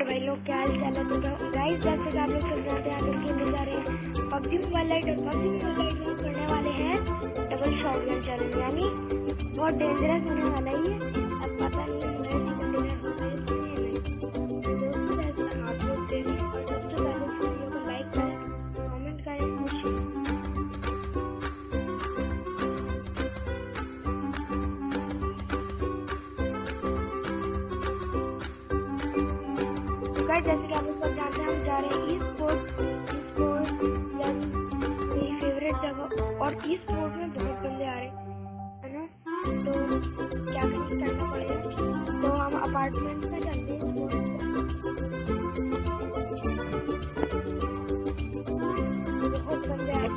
नमस्कार भाई लोग, क्या हाल चाल है। तो गाइस जैसे कि आप लोग सब जानते हैं, हम खेलने जा रहे हैं पबजी मोबाइल लाइट में करने वाले हैं डबल शॉटगन चैलेंज, यानी बहुत डेंजरस होने वाला ही है। अब पता नहीं है डेंजरस होता है दोस्तों। जैसे आप लोग देखें और सबसे पहले इस वीडियो को लाइक करें, कमेंट करें और शेयर। जैसे कि आप लोग सब जानते हैं, हम जा रहे हैं ई स्पोर्ट यानी मेरी फेवरेट जगह, और ई स्पोर्ट में बहुत बंदे आ रहे हैं ना, तो क्या करना पड़ेगा। तो हम अपार्टमेंट में चलते हैं। बहुत बंदे आ रहे हैं।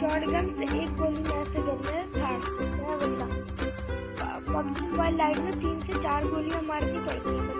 शॉटगन से एक गोली में ऐसे करने था बंदा। पबजी मोबाइल लाइट में 3 से 4 गोलियां मारनी पड़ती है।